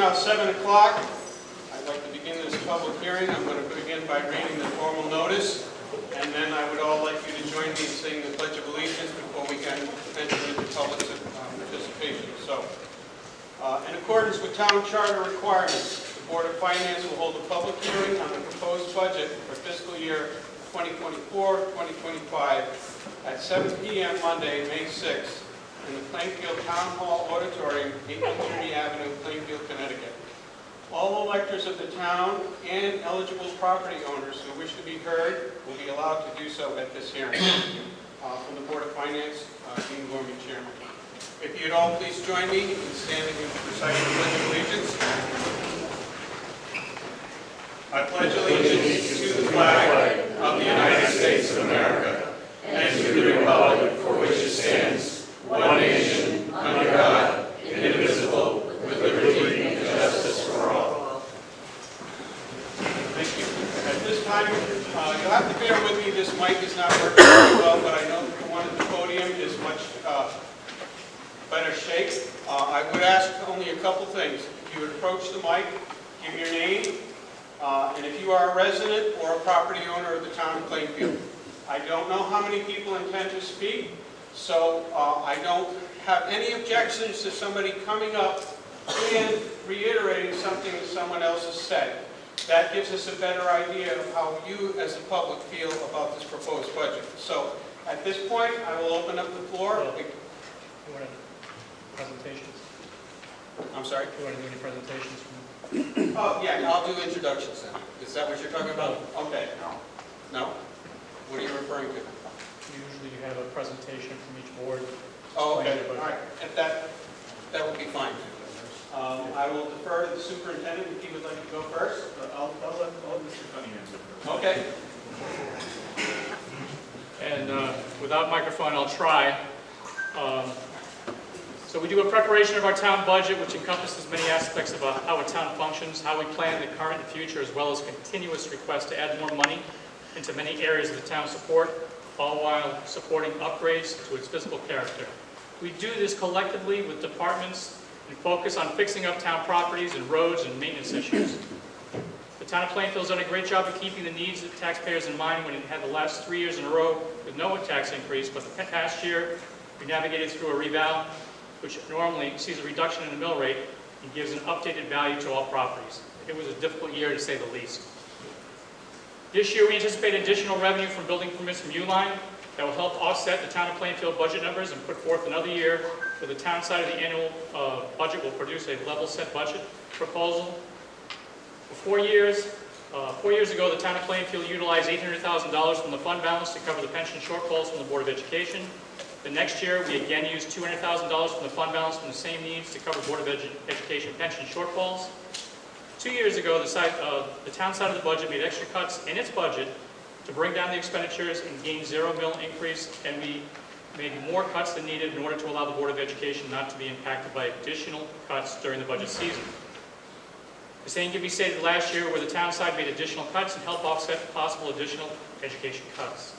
now 7 o'clock. I'd like to begin this public hearing. I'm going to begin by reading the formal notice, and then I would all like you to join me in saying the Pledge of Allegiance before we can enter into public participation. So, in accordance with town charter requirements, the Board of Finance will hold a public hearing on the proposed budget for fiscal year 2024-2025 at 7 p.m. Monday, May 6th, in the Plainfield Town Hall Auditorium, 8 Community Avenue, Plainfield, Connecticut. All electors of the town and eligible property owners who wish to be heard will be allowed to do so at this hearing. From the Board of Finance, Dean Gorman, Chairman. If you'd all please join me in standing and reciting the Pledge of Allegiance. I pledge allegiance to the flag of the United States of America and to the republic for which it stands, one nation, under God, indivisible, with liberty and justice for all. Thank you. At this time, you'll have to bear with me. This mic is not working very well, but I know that the one at the podium is much better shape. I would ask only a couple things. If you would approach the mic, give your name, and if you are a resident or a property owner of the town of Plainfield. I don't know how many people intend to speak, so I don't have any objections to somebody coming up and reiterating something that someone else has said. That gives us a better idea of how you as the public feel about this proposed budget. So at this point, I will open up the floor. You want presentations? I'm sorry? You want to do any presentations? Oh, yeah, I'll do introductions then. Is that what you're talking about? Okay. No? What are you referring to? Usually you have a presentation from each board. Oh, okay. All right. If that would be fine. I will defer to the superintendent if he would like to go first. I'll let Mr. Cunningham go first. Okay. And without microphone, I'll try. So we do a preparation of our town budget, which encompasses many aspects of how a town functions, how we plan the current and future, as well as continuous requests to add more money into many areas of the town's support, all while supporting upgrades to its physical character. We do this collectively with departments and focus on fixing up town properties and roads and maintenance issues. The town of Plainfield has done a great job of keeping the needs of taxpayers in mind when it had the last 3 years in a row with no tax increase, but the past year we navigated through a reval, which normally sees a reduction in the mill rate and gives an updated value to all properties. It was a difficult year to say the least. This year we anticipate additional revenue from building permits from Uline that will help offset the town of Plainfield budget numbers and put forth another year where the town side of the annual budget will produce a level set budget proposal. For 4 years, 4 years ago, the town of Plainfield utilized $800,000 from the fund balance to cover the pension shortfalls from the Board of Education. The next year, we again used $200,000 from the fund balance from the same needs to cover Board of Education pension shortfalls. 2 years ago, the town side of the budget made extra cuts in its budget to bring down the expenditures and gain $0 mill increase, and we made more cuts than needed in order to allow the Board of Education not to be impacted by additional cuts during the budget season. The same can be stated last year where the town side made additional cuts and helped offset possible additional education cuts.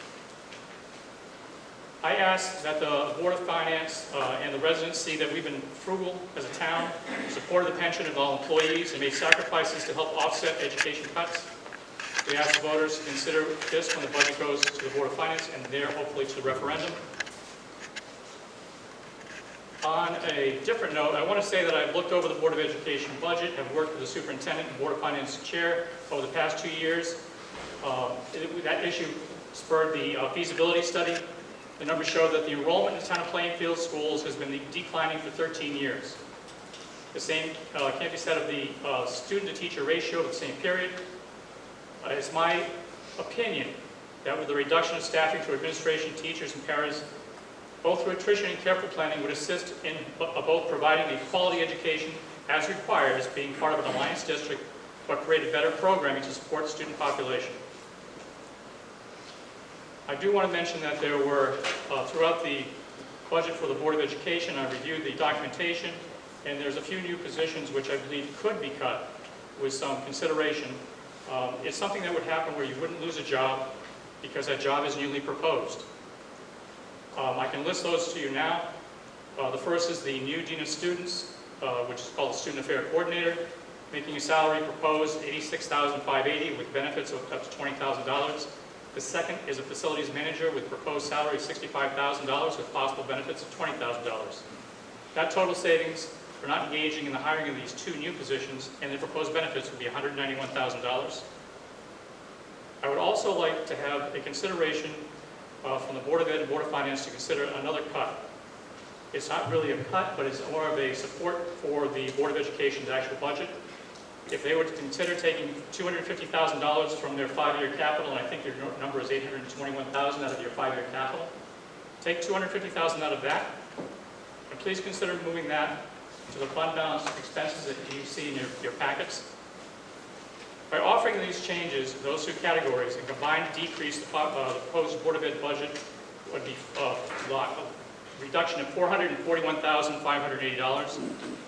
I ask that the Board of Finance and the residents see that we've been frugal as a town, supported the pension of all employees, and made sacrifices to help offset education cuts. We ask the voters to consider this when the budget goes to the Board of Finance and there hopefully to the referendum. On a different note, I want to say that I've looked over the Board of Education budget, have worked with the superintendent and Board of Finance chair over the past 2 years. That issue spurred the feasibility study. The numbers show that the enrollment in the town of Plainfield schools has been declining for 13 years. The same can't be said of the student-to-teacher ratio of the same period. It's my opinion that with the reduction of staffing to administration, teachers, and parents, both through attrition and careful planning, would assist in both providing a quality education as required as being part of an alliance district, but create a better programming to support the student population. I do want to mention that there were, throughout the budget for the Board of Education, I reviewed the documentation, and there's a few new positions which I believe could be cut with some consideration. It's something that would happen where you wouldn't lose a job because that job is newly proposed. I can list those to you now. The first is the new Dean of Students. which is called the Student Affair Coordinator, making a salary proposed $86,580 with benefits of up to $20,000. The second is a facilities manager with proposed salary of $65,000 with possible benefits of $20,000. That total savings for not engaging in the hiring of these two new positions and the proposed benefits would be $191,000. I would also like to have a consideration from the Board of Ed and Board of Finance to consider another cut. It's not really a cut, but it's more of a support for the Board of Education's actual budget. If they were to consider taking $250,000 from their 5-year capital, and I think your number is $821,000 out of your 5-year capital, take $250,000 out of that, and please consider moving that to the fund balance expenses that you see in your packets. By offering these changes, those two categories, and combined decrease the proposed Board of Ed budget would be a reduction of $441,580,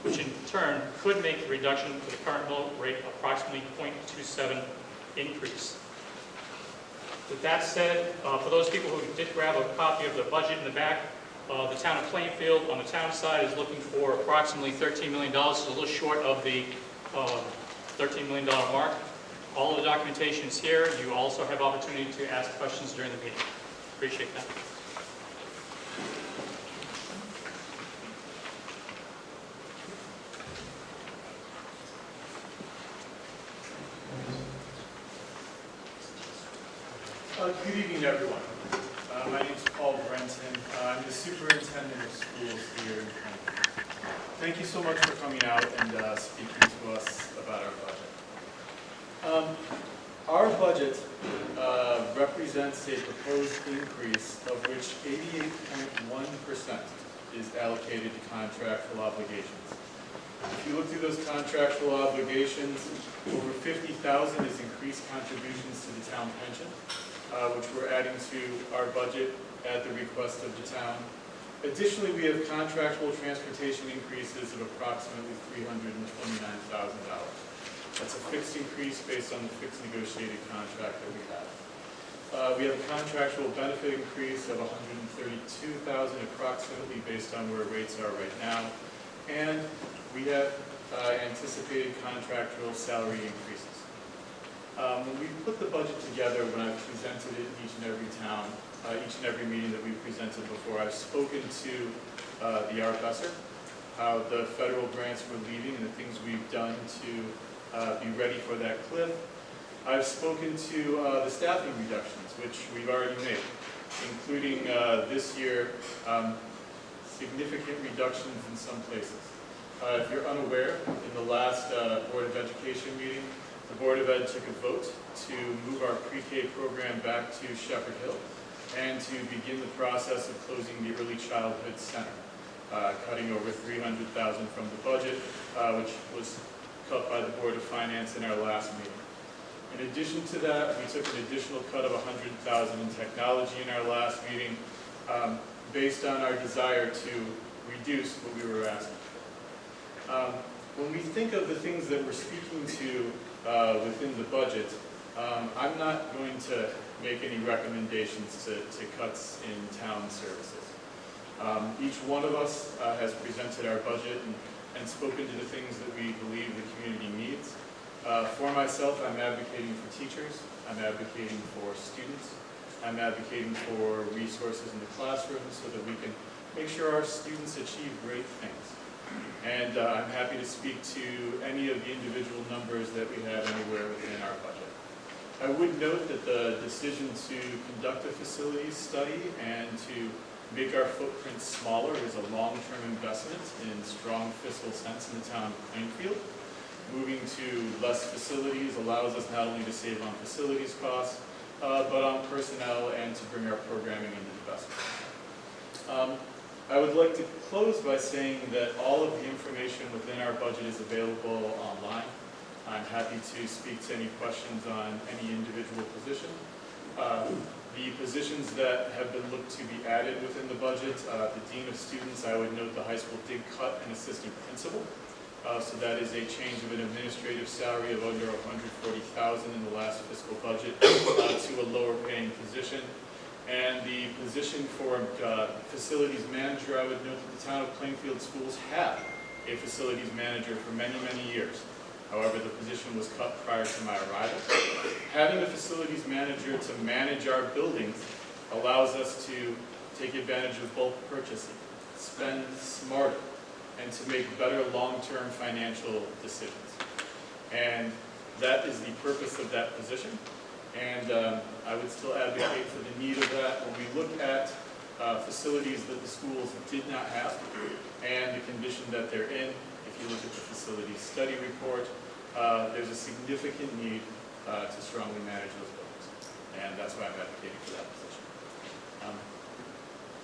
which in turn could make the reduction to the current mill rate approximately 0.27 increase. With that said, for those people who did grab a copy of the budget in the back, the town of Plainfield on the town side is looking for approximately $13 million, so a little short of the $13 million mark. All of the documentation is here. You also have opportunity to ask questions during the meeting. Appreciate that. Good evening, everyone. My name is Paul Brenton. I'm the superintendent of schools here in Plainfield. Thank you so much for coming out and speaking to us about our budget. Our budget represents a proposed increase of which 88.1% is allocated to contractual obligations. If you look through those contractual obligations, over 50,000 is increased contributions to the town pension, which we're adding to our budget at the request of the town. Additionally, we have contractual transportation increases of approximately $329,000. That's a fixed increase based on the fixed negotiated contract that we have. We have a contractual benefit increase of $132,000 approximately based on where rates are right now. And we have anticipated contractual salary increases. When we put the budget together, when I've presented it in each and every town, each and every meeting that we've presented before, I've spoken to the RFSR, how the federal grants were leaving and the things we've done to be ready for that cliff. I've spoken to the staffing reductions, which we've already made, including this year, significant reductions in some places. If you're unaware, in the last Board of Education meeting, the Board of Ed took a vote to move our pre-K program back to Shepherd Hill and to begin the process of closing the Early Childhood Center, cutting over $300,000 from the budget, which was cut by the Board of Finance in our last meeting. In addition to that, we took an additional cut of $100,000 in technology in our last meeting, based on our desire to reduce what we were asking. When we think of the things that we're speaking to within the budget, I'm not going to make any recommendations to cuts in town services. Each one of us has presented our budget and spoken to the things that we believe the community needs. For myself, I'm advocating for teachers, I'm advocating for students, I'm advocating for resources in the classroom so that we can make sure our students achieve great things. And I'm happy to speak to any of the individual numbers that we have anywhere within our budget. I would note that the decision to conduct a facilities study and to make our footprint smaller is a long-term investment in strong fiscal sense in the town of Plainfield. Moving to less facilities allows us not only to save on facilities costs, but on personnel and to bring our programming into the best. I would like to close by saying that all of the information within our budget is available online. I'm happy to speak to any questions on any individual position. The positions that have been looked to be added within the budget, the Dean of Students, I would note the high school did cut an assistant principal. So that is a change of an administrative salary of under $140,000 in the last fiscal budget to a lower paying position. And the position for facilities manager, I would note that the town of Plainfield schools have a facilities manager for many, many years. However, the position was cut prior to my arrival. Having a facilities manager to manage our buildings allows us to take advantage of bulk purchasing, spend smarter, and to make better long-term financial decisions. And that is the purpose of that position. And I would still advocate for the need of that when we look at facilities that the schools did not have and the condition that they're in. If you look at the facility study report, there's a significant need to strongly manage those buildings. And that's why I'm advocating for that position.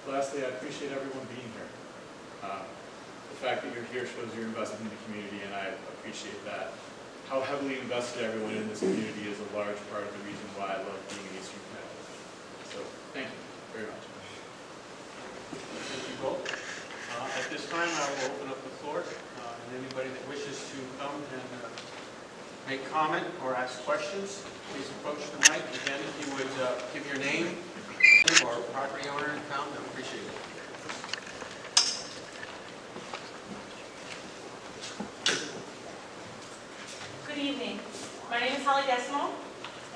Lastly, I appreciate everyone being here. The fact that you're here shows your investment in the community, and I appreciate that. How heavily invested everyone in this community is a large part of the reason why I love being in Eastern Connecticut. So, thank you very much. Thank you both. At this time, I will open up the floor, and anybody that wishes to come and make comment or ask questions, please approach the mic. Again, if you would give your name or property owner in town, I would appreciate it. Good evening. My name is Holly Decimo,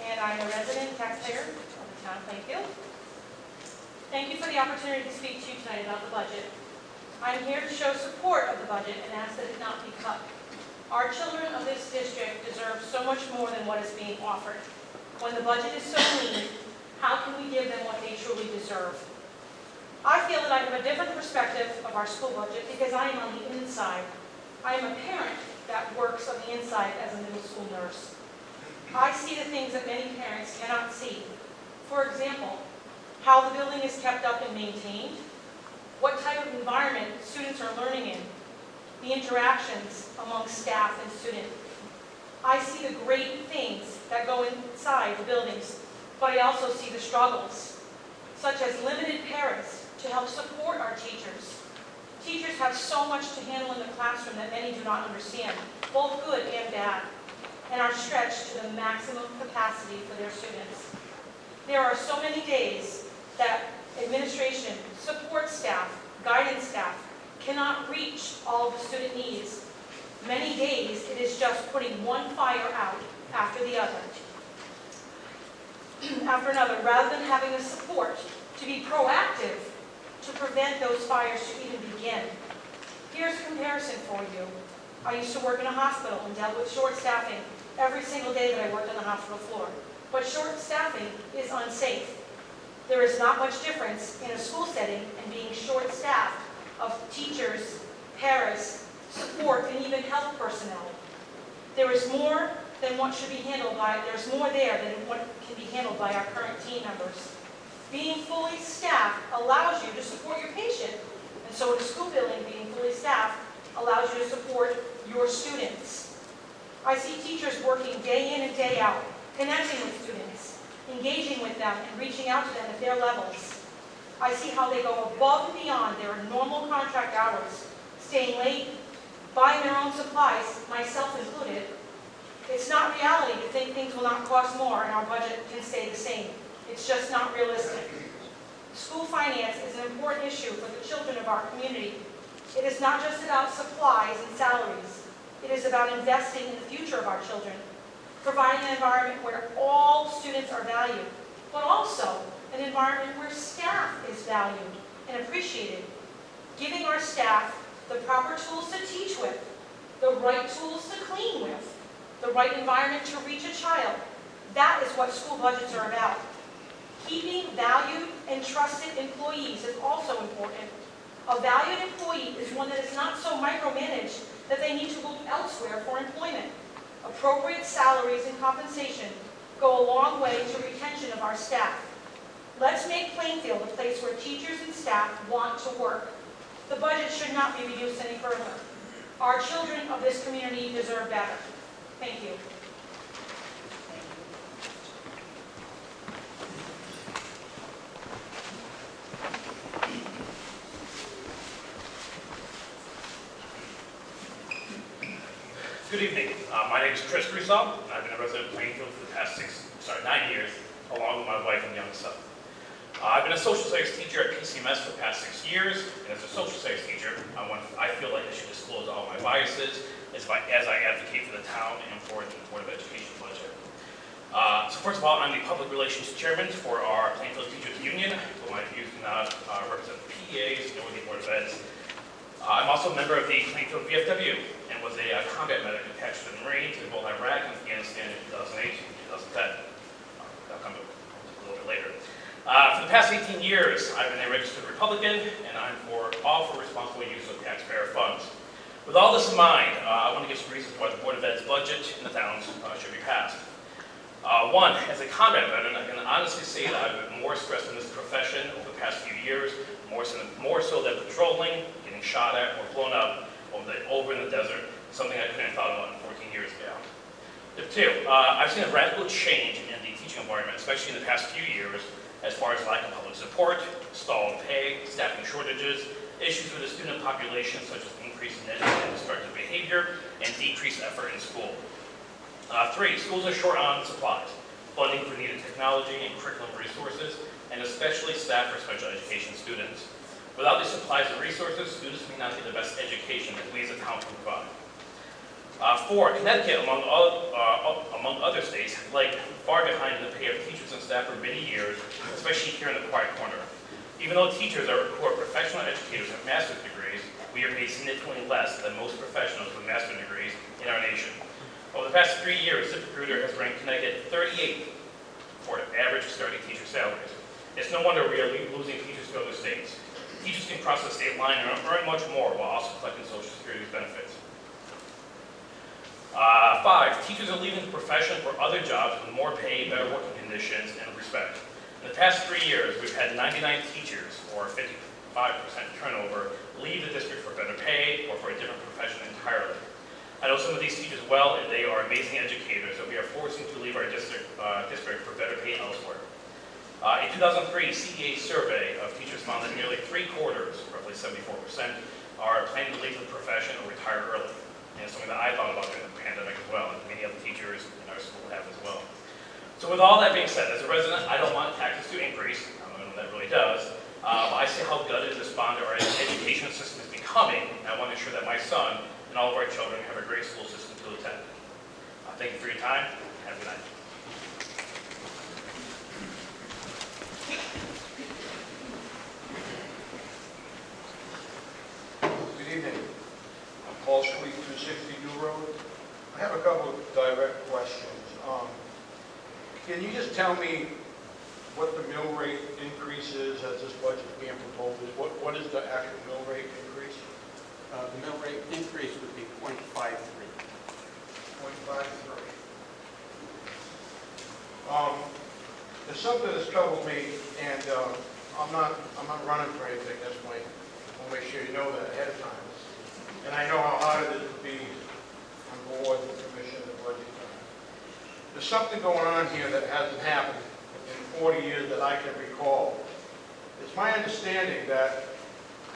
and I'm a resident taxpayer of the town of Plainfield. Thank you for the opportunity to speak to you tonight about the budget. I'm here to show support of the budget and ask that it not be cut. Our children of this district deserve so much more than what is being offered. When the budget is so lean, how can we give them what they truly deserve? I feel that I have a different perspective of our school budget because I am on the inside. I am a parent that works on the inside as a middle school nurse. I see the things that many parents cannot see. For example, how the building is kept up and maintained, what type of environment students are learning in, the interactions among staff and students. I see the great things that go inside the buildings, but I also see the struggles, such as limited parents to help support our teachers. Teachers have so much to handle in the classroom that many do not understand, both good and bad, and are stretched to the maximum capacity for their students. There are so many days that administration, support staff, guidance staff cannot reach all of the student needs. Many days it is just putting one fire out after the other, rather than having the support to be proactive to prevent those fires to even begin. Here's a comparison for you. I used to work in a hospital and dealt with short staffing every single day that I worked on the hospital floor. But short staffing is unsafe. There is not much difference in a school setting and being short-staffed of teachers, paras, support, and even health personnel. There is more than what should be handled by, there's more there than what can be handled by our current team members. Being fully staffed allows you to support your patient, and so in a school building, being fully staffed allows you to support your students. I see teachers working day in and day out, connecting with students, engaging with them, and reaching out to them at their levels. I see how they go above and beyond their normal contract hours, staying late, buying their own supplies, myself included. It's not reality to think things will not cost more and our budget can stay the same. It's just not realistic. School finance is an important issue for the children of our community. It is not just about supplies and salaries. It is about investing in the future of our children, providing an environment where all students are valued, but also an environment where staff is valued and appreciated, giving our staff the proper tools to teach with, the right tools to clean with, the right environment to reach a child. That is what school budgets are about. Keeping valued and trusted employees is also important. A valued employee is one that is not so micromanaged that they need to look elsewhere for employment. Appropriate salaries and compensation go a long way to retention of our staff. Let's make Plainfield a place where teachers and staff want to work. The budget should not be reduced any further. Our children of this community deserve better. Thank you. Good evening. My name is Chris Broussard. I've been a resident of Plainfield for the past 9 years, along with my wife and young son. I've been a social studies teacher at PCMS for the past 6 years, and as a social studies teacher, I feel like I should disclose all my biases as I advocate for the town and for the Board of Education budget. So first of all, I'm the Public Relations Chairman for our Plainfield Teachers Union, but my views do not represent the PEAs nor the Board of Eds. I'm also a member of the Plainfield VFW and was a combat medic attached to the Marines in both Iraq and Afghanistan in 2008 and 2010. That'll come a little bit later. For the past 18 years, I've been a registered Republican, and I'm all for responsible use of taxpayer funds. With all this in mind, I want to give some reasons why the Board of Ed's budget in the towns should be passed. One, as a combat veteran, I can honestly say that I've been more stressed in this profession over the past few years, more so than patrolling, getting shot at, or blown up over in the desert, something I couldn't have thought about in 14 years ago. Two, I've seen a radical change in the teaching environment, especially in the past few years, as far as lack of public support, stall and pay, staffing shortages, issues with the student population such as increased negative and destructive behavior, and decreased effort in school. Three, schools are short on supplies, funding for needed technology and curriculum resources, and especially staff for special education students. Without these supplies and resources, students may not get the best education that we as a town can provide. Four, Connecticut, among other states, has lagged far behind in the pay of teachers and staff for many years, especially here in the quiet corner. Even though teachers who are professional educators have master's degrees, we are paid significantly less than most professionals with master's degrees in our nation. Over the past 3 years, ZipRecruiter has ranked Connecticut 38th for average starting teacher salaries. It's no wonder we are losing teachers to other states. Teachers can cross the state line and earn much more while also collecting Social Security benefits. Five, teachers are leaving the profession for other jobs with more pay, better working conditions, and respect. In the past 3 years, we've had 99 teachers, or 55% turnover, leave the district for better pay or for a different profession entirely. I know some of these teachers well, and they are amazing educators that we are forcing to leave our district for better pay elsewhere. In 2003, CEA survey of teachers found that nearly 3/4, roughly 74%, are planning to leave the profession or retire early. And it's something that I thought about during the pandemic as well, and many other teachers in our school have as well. So with all that being said, as a resident, I don't want taxes to increase. I don't know what that really does. But I see how gutted and despondent our education system is becoming, and I want to ensure that my son and all of our children have a great school system to attend. Thank you for your time. Have a good night. Good evening. I'm Paul Sweet, 260 New Road. I have a couple of direct questions. Can you just tell me what the mill rate increase is as this budget is being proposed? What is the actual mill rate increase? The mill rate increase would be 0.53. 0.53. There's something that's troubled me, and I'm not running for anything. That's why I want to make sure you know that ahead of time. And I know how hard it is to be on board with the commission and budget time. There's something going on here that hasn't happened in 40 years that I can recall. It's my understanding that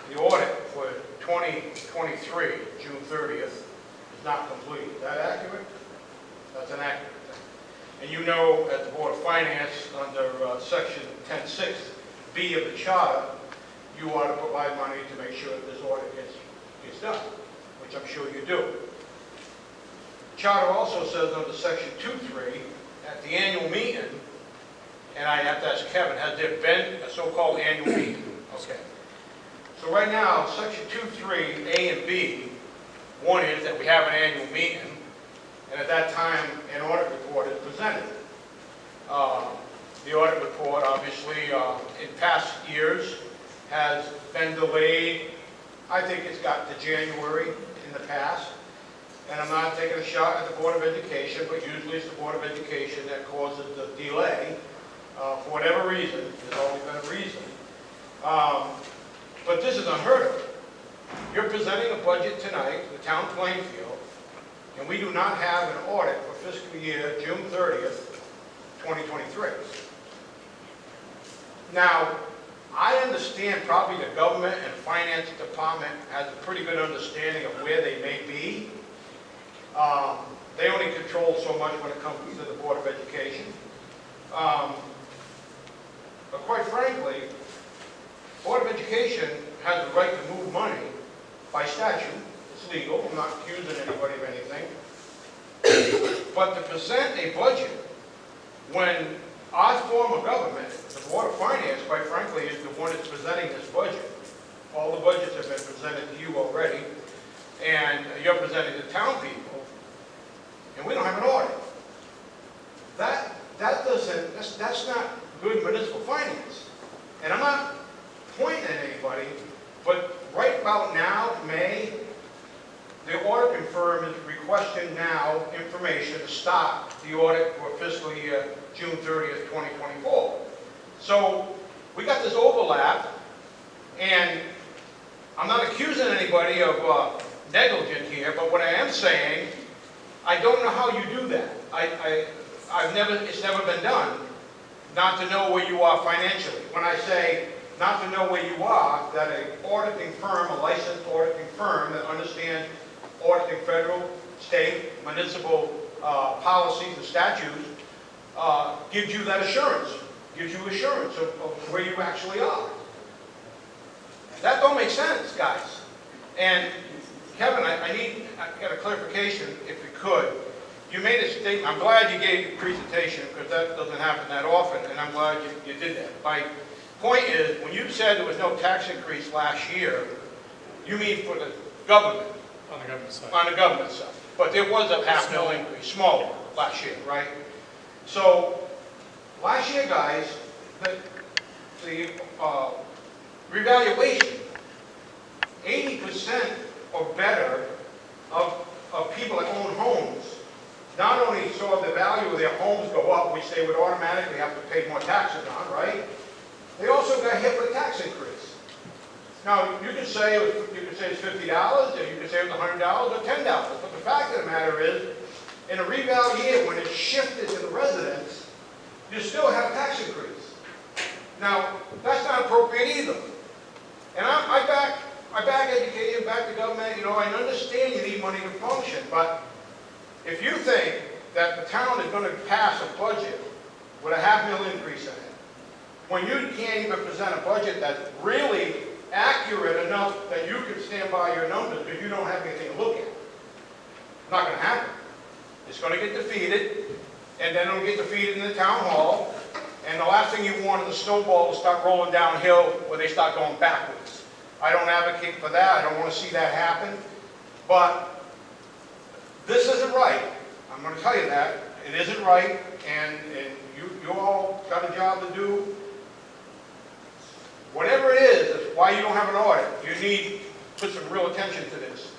the audit for 2023, June 30th, is not complete. Is that accurate? That's an accurate thing. And you know, at the Board of Finance, under Section 10.6B of the Charter, you ought to provide money to make sure that this audit gets done, which I'm sure you do. The Charter also says under Section 2.3, at the annual meeting, and I have to ask Kevin, has there been a so-called annual meeting? Okay. So right now, Section 2.3, A and B, one is that we have an annual meeting, and at that time, an audit report is presented. The audit report, obviously, in past years, has been delayed. I think it's got to January in the past, and I'm not taking a shot at the Board of Education, but usually it's the Board of Education that causes the delay. For whatever reason, there's always been a reason. But this is unheard of. You're presenting a budget tonight, the town of Plainfield, and we do not have an audit for fiscal year June 30th, 2023. Now, I understand probably the government and finance department has a pretty good understanding of where they may be. They only control so much when it comes to the Board of Education. But quite frankly, Board of Education has the right to move money by statute. It's legal. I'm not accusing anybody of anything. But to present a budget when our form of government, the Board of Finance, quite frankly, is the one that's presenting this budget. All the budgets have been presented to you already, and you're presenting to town people, and we don't have an audit. That's not good municipal finance. And I'm not pointing at anybody, but right about now, May, the auditing firm is requesting now information to start the audit for fiscal year June 30th, 2024. So we got this overlap, and I'm not accusing anybody of negligence here, but what I am saying, I don't know how you do that. It's never been done, not to know where you are financially. When I say not to know where you are, that an auditing firm, a licensed auditing firm that understands auditing federal, state, municipal policies and statutes, gives you that assurance, gives you assurance of where you actually are. That don't make sense, guys. And Kevin, I got a clarification, if you could. You made a statement. I'm glad you gave the presentation because that doesn't happen that often, and I'm glad you did that. My point is, when you said there was no tax increase last year, you mean for the government? On the government side. On the government side. But there was a $500,000 increase, small one, last year, right? So, last year, guys, the revaluation, 80% or better of people that own homes not only saw the value of their homes go up, which they would automatically have to pay more taxes on, right? They also got hit with a tax increase. Now, you could say it's $50, or you could say it was $100 or $10. But the fact of the matter is, in a reval year, when it's shifted to the residents, you still have a tax increase. Now, that's not appropriate either. And I back education, back the government. You know, I understand you need money to function, but if you think that the town is going to pass a budget with a $500,000 increase in it, when you can't even present a budget that's really accurate enough that you can stand by your numbers because you don't have anything to look at, it's not going to happen. It's going to get defeated, and then it'll get defeated in the town hall, and the last thing you want is the snowball to start rolling downhill where they start going backwards. I don't advocate for that. I don't want to see that happen, but this isn't right. I'm going to tell you that. It isn't right, and you all got a job to do. Whatever it is, that's why you don't have an audit. You need to put some real attention to this,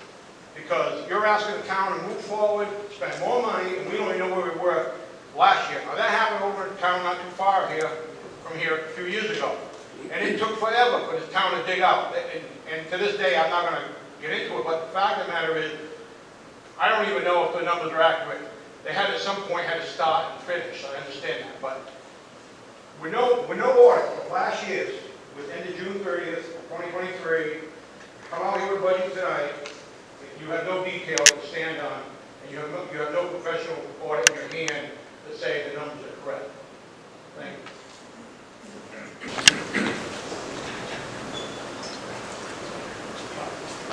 because you're asking the town to move forward, spend more money, and we don't even know where we were last year. Now, that happened over in town not too far from here a few years ago, and it took forever for this town to dig out. And to this day, I'm not going to get into it, but the fact of the matter is, I don't even know if the numbers are accurate. They had at some point had to start and finish. I understand that, but with no audit for last year's, with ended June 30th, 2023, come out here with budget tonight. You have no detail to stand on, and you have no professional audit in your hand to say the numbers are correct. Thank you.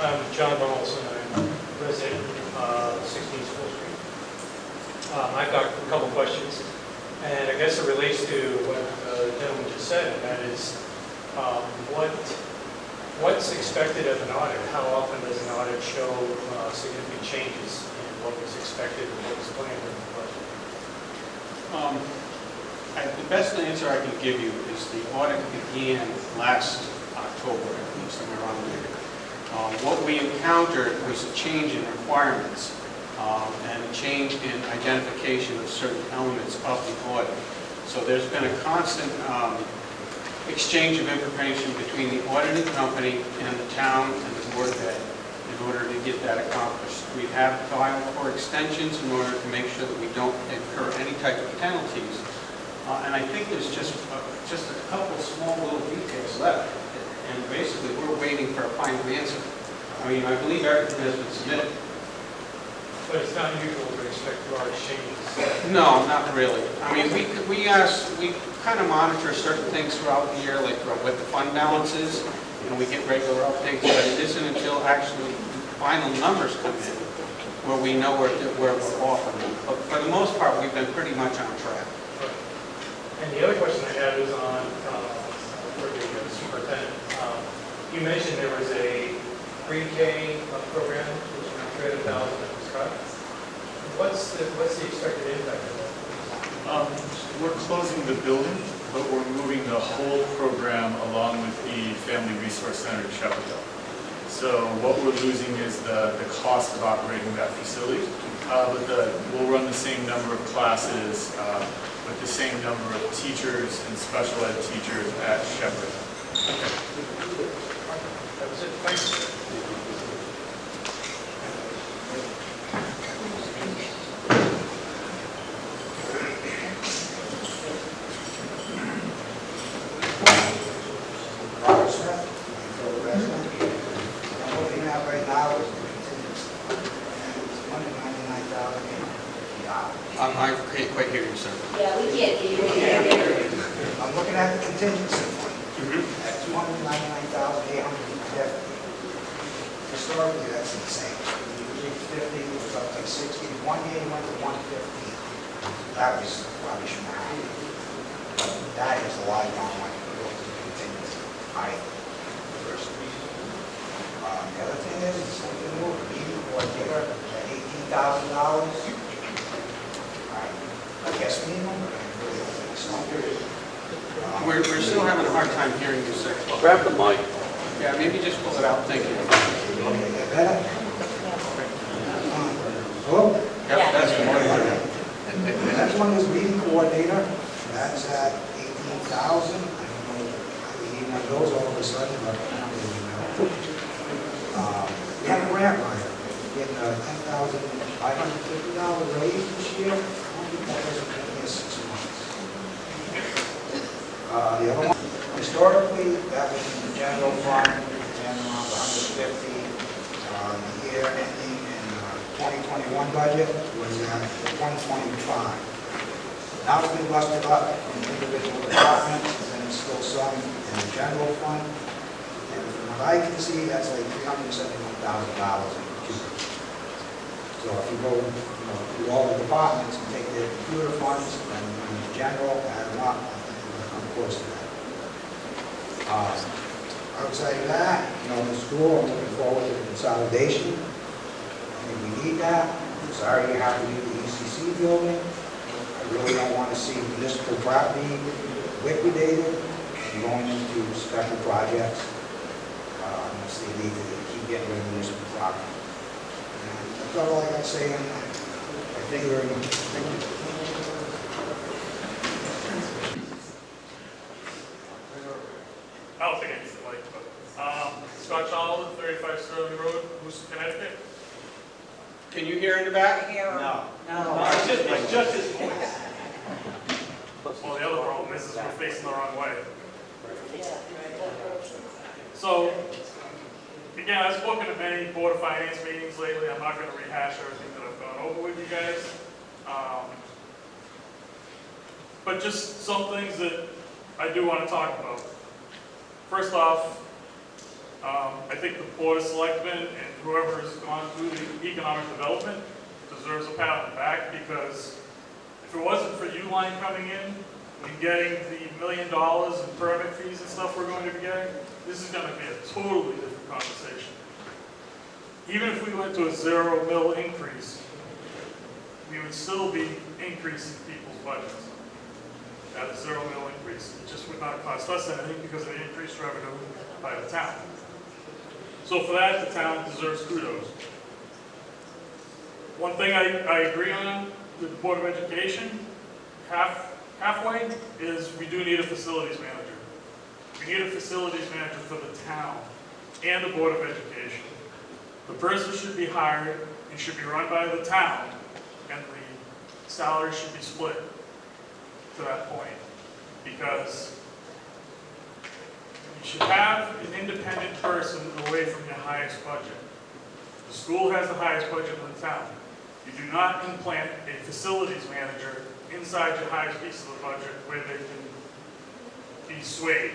I'm John Donaldson. I'm resident of 16 School Street. I've got a couple questions, and I guess it relates to what the gentleman just said, and that is what's expected of an audit? How often does an audit show significant changes in what was expected and what was planned in the budget? The best answer I can give you is the audit began last October, I think, somewhere around there. What we encountered was a change in requirements and a change in identification of certain elements of the audit. So there's been a constant exchange of information between the auditing company and the town and the Board of Ed in order to get that accomplished. We have filed for extensions in order to make sure that we don't incur any type of penalties. And I think there's just a couple small little details left. And basically, we're waiting for a final answer. I mean, I believe everything has been submitted. But it's not usual to expect large changes No, not really. I mean, we kind of monitor certain things throughout the year, like what the fund balance is, and we get regular updates, but it isn't until actually final numbers come in where we know where we're off on them. But for the most part, we've been pretty much on track. And the other question I have is on, for the superintendent. You mentioned there was a pre-K program, which was around 300,000 that was cut. What's the expected impact of that? We're closing the building, but we're moving the whole program along with the Family Resource Center to Shepherd Hill. So what we're losing is the cost of operating that facility, but we'll run the same number of classes with the same number of teachers and special ed teachers at Shepherd. That was it. Thanks. Robert Smith, Plainfield resident. I'm looking at right now is the contingency. And it's $199,850. I can't quite hear you, sir. Yeah, we can't hear you. I'm looking at the contingency fund Mhm. at $299,850. Historically, that's insane. Usually 50, it was up to 60. One year it went to 115. That was probably shouldn't have happened. But that is a lot more money to go to the contingency. Personally. The other thing is, it's like the new meeting coordinator at $18,000. I guess minimum, but I really don't think so. We're still having a hard time hearing you, sir. Grab the mic. Yeah, maybe just pull it out. Thank you. Okay, get better? Hello? Yep, that's the one. Next one is meeting coordinator. That's at 18,000. I don't know, I mean, even those all of a sudden, but I don't really know. We have a grant writer, getting a $10,550 raise this year. I don't think that doesn't take me 6 months. The other one, historically, that was in the general fund, and around 150. The year ending in 2021 budget was at 125. Now it's been busted up in individual departments, and there's still some in the general fund. And from what I can see, that's like $371,000 in computers. So if you go, through all the departments and take their computer funds and the general, add them up, I think we're going to come close to that. Outside of that, the school, I'm looking forward to the consolidation. I think we need that. I'm sorry you have to do the ECC building. I really don't want to see municipal property liquidated and going into special projects. Unless they need to keep getting rid of municipal property. And that's all I got to say on that. Thank you very much. Thank you. I don't think I need the mic, but, Scott Chalmers, 35 Sterling Road, Worcester, Connecticut. Can you hear in the back? No. No. It's just his voice. Well, the other problem is we're facing the wrong way. So, again, I've spoken to many Board of Finance meetings lately. I'm not going to rehash everything that I've gone over with you guys. But just some things that I do want to talk about. First off, I think the Board of Selectmen and whoever has gone through the economic development deserves a pat on the back, because if it wasn't for Uline coming in and getting the $1 million in permit fees and stuff we're going to be getting, this is going to be a totally different conversation. Even if we went to a $0 mil increase, we would still be increasing people's budgets at a $0 mil increase. It just would not cost us anything because of the increased revenue by the town. So for that, the town deserves kudos. One thing I agree on with the Board of Education, halfway, is we do need a facilities manager. We need a facilities manager for the town and the Board of Education. The person should be hired and should be run by the town, and the salary should be split to that point, because you should have an independent person away from your highest budget. The school has the highest budget in the town. You do not implant a facilities manager inside your highest piece of the budget where they can be swayed.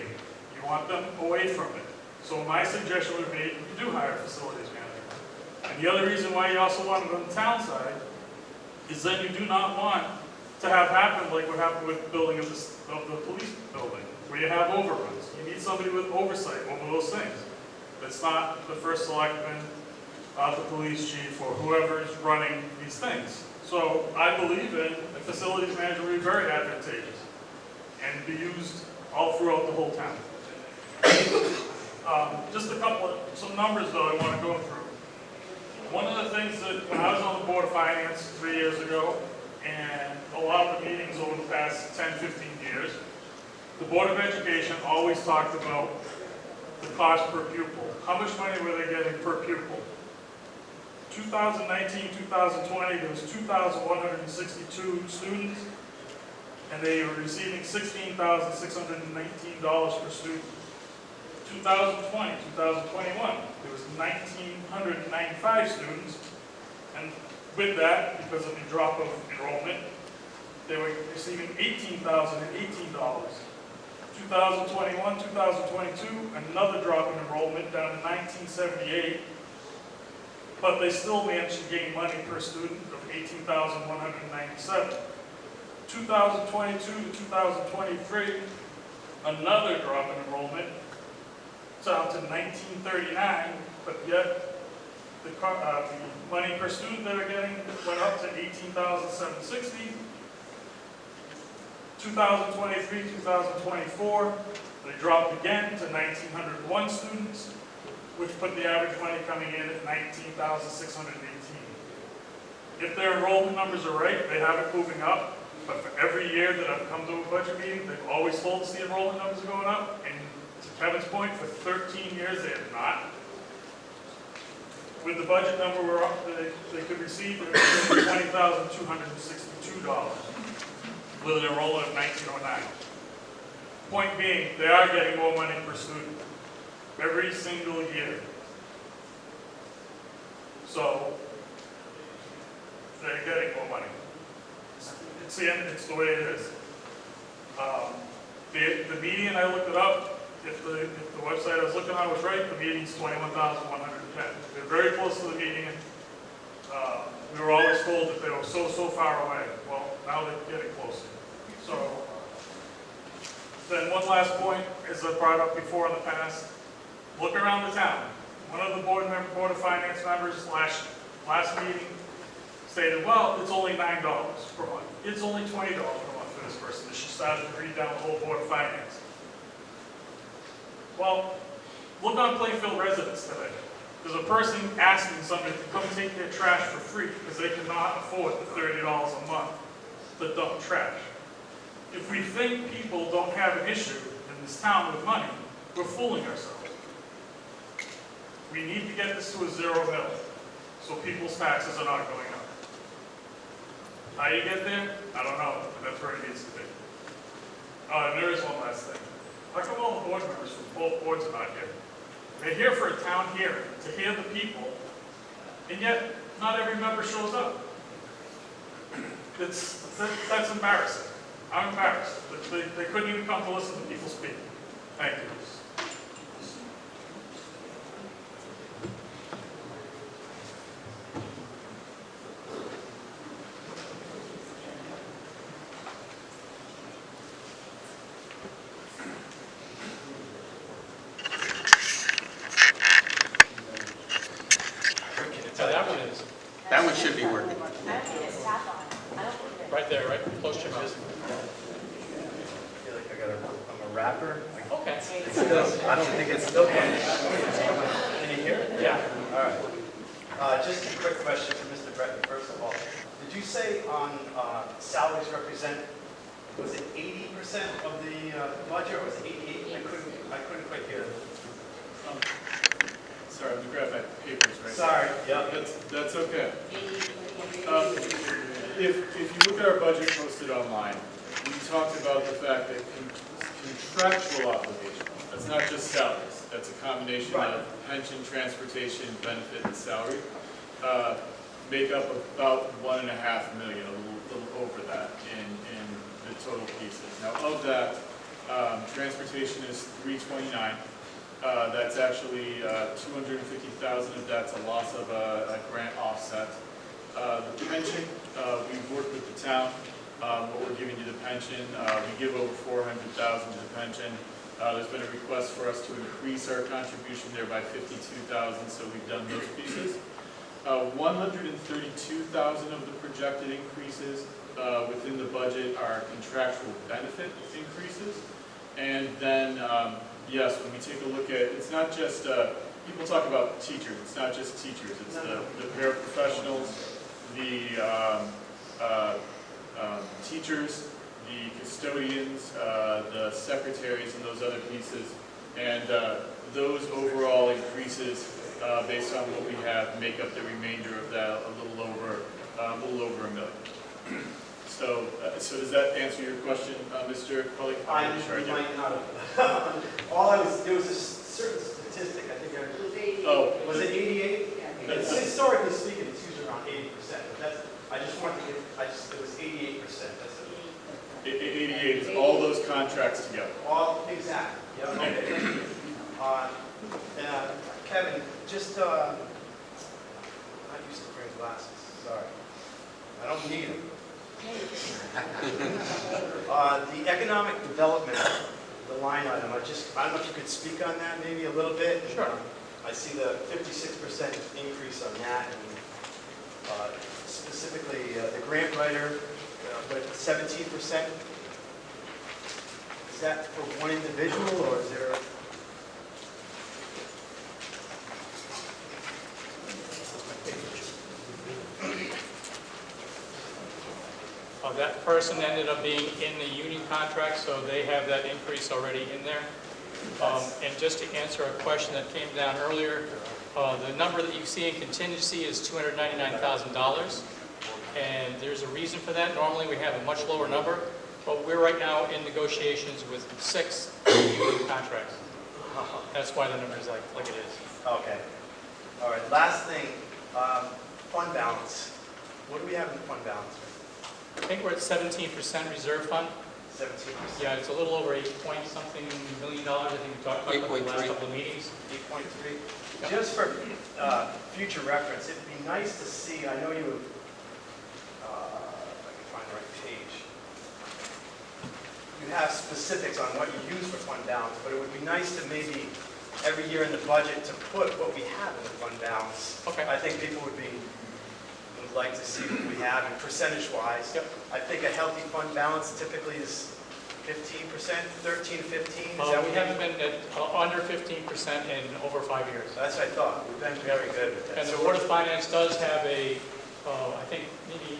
You want them away from it. So my suggestion would be you do hire a facilities manager. And the other reason why you also want it on the town side is then you do not want to have happen like what happened with the building of the police building, where you have overruns. You need somebody with oversight over those things. That's not the first selectman, the police chief, or whoever is running these things. So I believe in a facilities manager would be very advantageous and be used all throughout the whole town. Just some numbers though I want to go through. One of the things that when I was on the Board of Finance 3 years ago, and a lot of the meetings over the past 10, 15 years, the Board of Education always talked about the cost per pupil. How much money were they getting per pupil? 2019, 2020, there was 2,162 students, and they were receiving $16,619 per student. 2020, 2021, there was 1,995 students, and with that, because of the drop of enrollment, they were receiving $18,018. 2021, 2022, another drop in enrollment down to 1978, but they still managed to gain money per student of $18,197. 2022 to 2023, another drop in enrollment down to 1939, but yet the money per student they were getting went up to $18,760. 2023, 2024, they dropped again to 1,901 students, which put the average money coming in at $19,618. If their enrollment numbers are right, they have it moving up, but for every year that I've come to a budget meeting, they've always told us the enrollment numbers are going up, and to Kevin's point, for 13 years they have not. With the budget number we're up, they could receive $20,262 with an enrollment of 1,909. Point being, they are getting more money per student every single year. So they're getting more money. It's the end. It's the way it is. The median, I looked it up. If the website I was looking at was right, the median's 21,110. They're very close to the median. We were always told that they were so far away. Well, now they're getting closer. So then one last point, as I brought up before in the past, look around the town. One of the Board of Finance members last meeting stated, well, it's only $9 per month. It's only $20 per month for this person. She started to read down the whole Board of Finance. Well, look on Plainfield residents today. There's a person asking somebody to come take their trash for free because they cannot afford the $30 a month to dump trash. If we think people don't have an issue in this town with money, we're fooling ourselves. We need to get this to a zero mill so people's taxes are not going up. How you get there? I don't know, but that's where it needs to be. And there is one last thing. How come all the board members from both boards are not here? They're here for a town hearing, to hear the people, and yet not every member shows up. That's embarrassing. I'm embarrassed that they couldn't even come to listen to people speak. Thank you. That one should be working. I don't think it's tap on. I don't think it is. Right there, right? Close to your mouth. I feel like I'm a rapper. Okay. I don't think it's still can you hear it? Yeah. All right. Just a quick question for Mr. Breton, first of all. Did you say on salaries represent, was it 80% of the budget, or was it 88? I couldn't quite hear it. Sorry, I have to grab my papers right Sorry. now. That's okay. If you look at our budget posted online, we talked about the fact that contractual obligations, that's not just salaries, that's a combination of pension, transportation, benefit, and salary. make up about $1.5 million, a little over that in the total pieces. Now of that, transportation is $329. That's actually $250,000 of that's a loss of a grant offset. The pension, we've worked with the town. What we're giving you the pension, we give over $400,000 to the pension. There's been a request for us to increase our contribution there by $52,000, so we've done those pieces. $132,000 of the projected increases within the budget are contractual benefit increases. And then, yes, when we take a look at, it's not just, people talk about teachers, it's not just teachers, it's the paraprofessionals, the teachers, the custodians, the secretaries, and those other pieces. And those overall increases, based on what we have, make up the remainder of that a little over $1 million. So does that answer your question, Mr. Cully? I might not have. There was a certain statistic, I think, was it 88? Historically speaking, it's usually around 80%, but that's, I just wanted to get, it was 88%, that's it. 88 is all those contracts together. Exactly, yeah, okay, thank you. Kevin, just, I used to bring glasses, sorry. I don't need them. The economic development, the line item, I don't know if you could speak on that maybe a little bit. Sure. I see the 56% increase on that, and specifically the grant writer, but 17%. Is that for one individual, or is there? That person ended up being in the union contract, so they have that increase already in there. And just to answer a question that came down earlier, the number that you see in contingency is $299,000. And there's a reason for that. Normally we have a much lower number, but we're right now in negotiations with 6 union contracts. That's why the number is like it is. Okay. All right. Last thing, fund balance. What do we have in fund balance? I think we're at 17% reserve fund. 17%. Yeah, it's a little over $8-point-something million. I think we talked about it in the last couple of meetings. 8.3. Yep. Just for future reference, it'd be nice to see, I know you, if I can find the right page, you have specifics on what you use for fund balance, but it would be nice to maybe every year in the budget to put what we have in the fund balance. Okay. I think people would like to see what we have, and percentage-wise. Yep. I think a healthy fund balance typically is 15%, 13 to 15. We haven't been at under 15% in over 5 years. That's what I thought. We've been very good with that. And the Board of Finance does have a, I think maybe,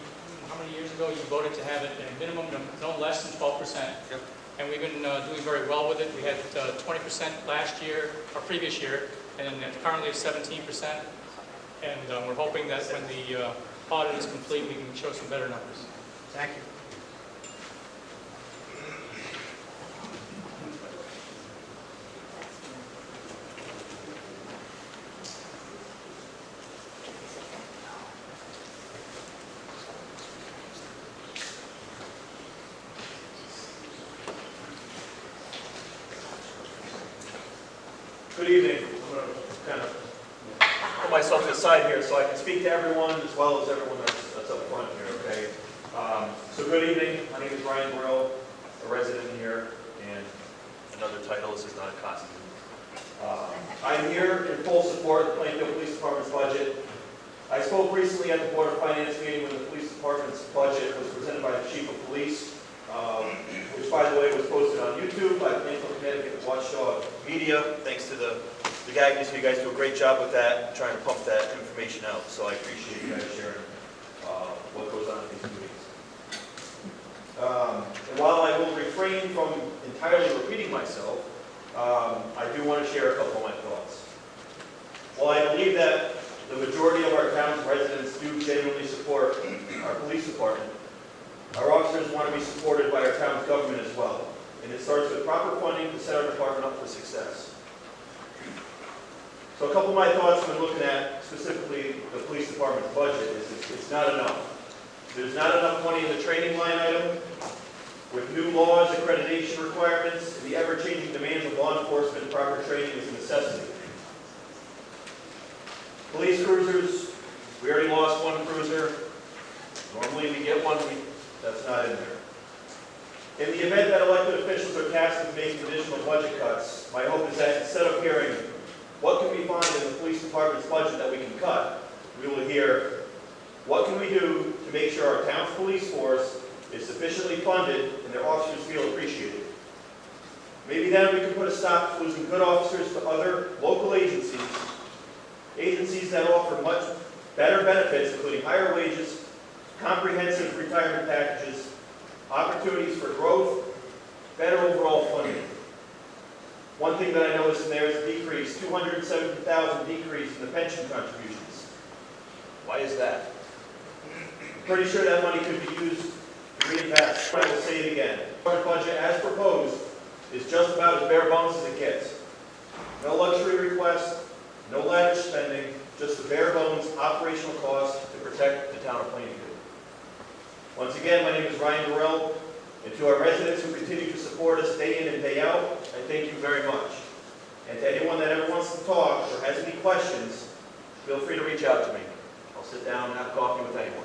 how many years ago you voted to have it at a minimum no less than 12%. Yep. And we've been doing very well with it. We had 20% last year, or previous year, and then currently 17%. And we're hoping that when the audit is complete, we can show some better numbers. Thank you. Good evening. I'm going to kind of put myself to the side here so I can speak to everyone as well as everyone that's up front here, okay? So good evening. My name is Ryan Brill, a resident here, and another title, this is not a costume. I'm here in full support of the Plainfield Police Department's budget. I spoke recently at the Board of Finance meeting when the police department's budget was presented by the Chief of Police, which, by the way, was posted on YouTube by Plainfield, Connecticut Watchdog Media. Thanks to the guys, you guys do a great job with that, trying to pump that information out. So I appreciate you guys sharing what goes on in these meetings. And while I will refrain from entirely repeating myself, I do want to share a couple of my thoughts. While I believe that the majority of our town's residents do genuinely support our police department, our officers want to be supported by our town's government as well. And it starts with proper funding to set our department up for success. So a couple of my thoughts when looking at specifically the police department's budget, is it's not enough. There's not enough money in the training line item. With new laws, accreditation requirements, and the ever-changing demands of law enforcement, proper training is a necessity. Police cruisers, we already lost one cruiser. Normally we get one, that's not in there. In the event that elected officials are tasked with making additional budget cuts, my hope is that instead of hearing what can we find in the police department's budget that we can cut, we will hear what can we do to make sure our town's police force is sufficiently funded and their officers feel appreciated. Maybe then we can put a stop to losing good officers to other local agencies that offer much better benefits, including higher wages, comprehensive retirement packages, opportunities for growth, better overall funding. One thing that I noticed in there is a decrease, $270,000 decrease in the pension contributions. Why is that? Pretty sure that money could be used to reinvest. I will say it again. Our budget, as proposed, is just about as bare bones as it gets. No luxury requests, no lavish spending, just the bare bones operational costs to protect the town of Plainfield. Once again, my name is Ryan Durrell, and to our residents who continue to support us day in and day out, I thank you very much. And to anyone that ever wants to talk or has any questions, feel free to reach out to me. I'll sit down and have coffee with anyone.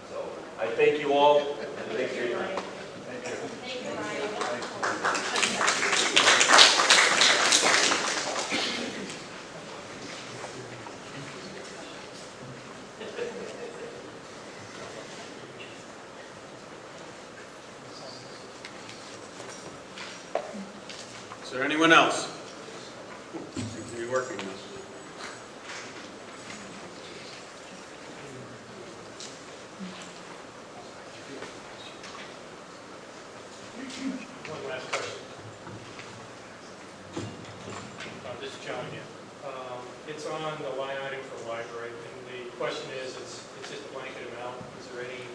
So, I thank you all, and thanks for your time. Thank you, Ryan. Is there anyone else? Seems to be working now. One last question. This is John again. It's on the line item for the library, and the question is, it's just a blanket amount. Is there any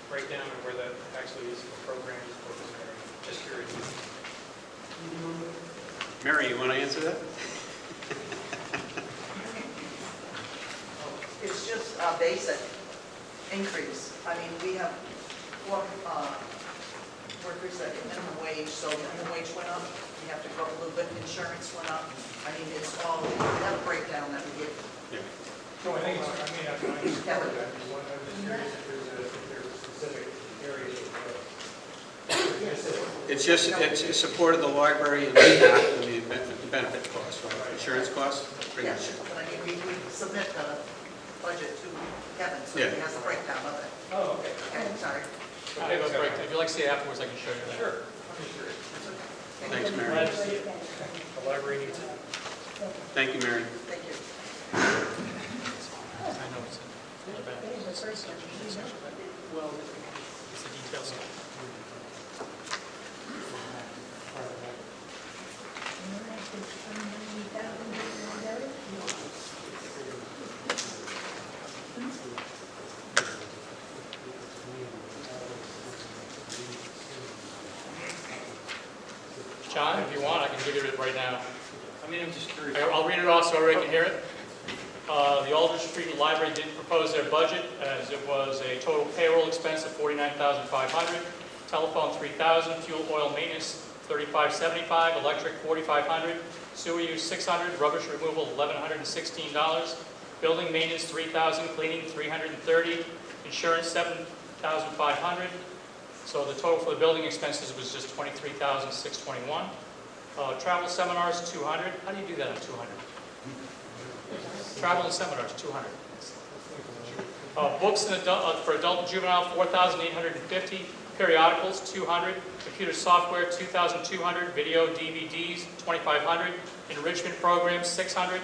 breakdown of where that actually is for programs, focus area? Just curious. Mary, you want to answer that? It's just a basic increase. I mean, we have four workers that get minimum wage, so minimum wage went up. We have to grow a little bit, insurance went up. I mean, it's all, we have a breakdown that we give. Yeah. So I think, I mean, I support that. I'm just curious if there's specific areas of It's just, it's support of the library and the staff and the benefit costs, right? Insurance costs? Pretty much. Yes, but I mean, we submit the budget to Kevin, so Yeah. he has a breakdown of it. Oh, okay. Okay, sorry. I have a breakdown. If you'd like to see it afterwards, I can show you that. Sure. I'm just curious. Thanks, Mary. Glad to see it. The library needs it. Thank you, Mary. Thank you. I know it's in the back. Well, it's the details. John, if you want, I can give you it right now. I mean, I'm just curious. I'll read it off so everybody can hear it. The Aldrich Street Library didn't propose their budget, as it was a total payroll expense of $49,500, telephone $3,000, fuel oil maintenance $35.75, electric $4,500, sewer use $600, rubbish removal $1,116, building maintenance $3,000, cleaning $330, insurance $7,500. So the total for the building expenses was just $23,621. Travel seminars $200. How do you do that on 200? Travel and seminars $200. Books and for adult and juvenile $4,850. Periodicals $200. Computer software $2,200. Video DVDs $2,500. Enrichment programs $600.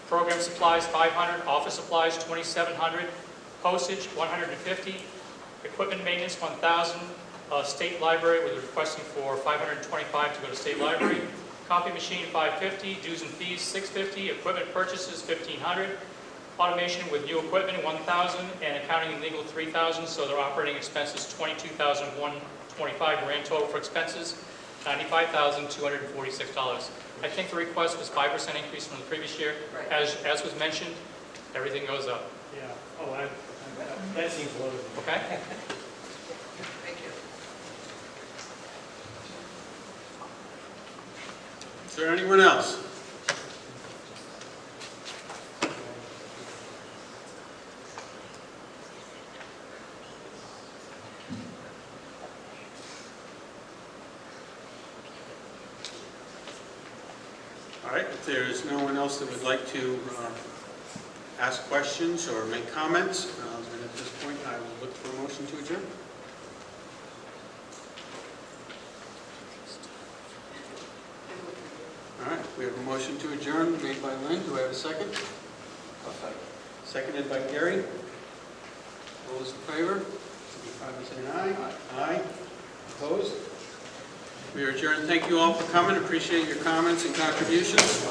Program supplies $500. Office supplies $2,700. Postage $150. Equipment maintenance $1,000. State library, we're requesting for $525 to go to state library. Copy machine $550. Dues and fees $650. Equipment purchases $1,500. Automation with new equipment $1,000, and accounting and legal $3,000. So their operating expenses $22,125 grand total for expenses. $95,246. I think the request was 5% increase from the previous year. Right. As was mentioned, everything goes up, Yeah, oh, that seems low. okay? Thank you. Is there anyone else? All right, if there is no one else that would like to ask questions or make comments, then at this point I will look for a motion to adjourn. All right, we have a motion to adjourn made by Lynn. Do I have a second? Seconded by Gary. All those in favor? Signify by saying aye. Aye. Opposed? We are adjourned. Thank you all for coming. Appreciate your comments and contributions.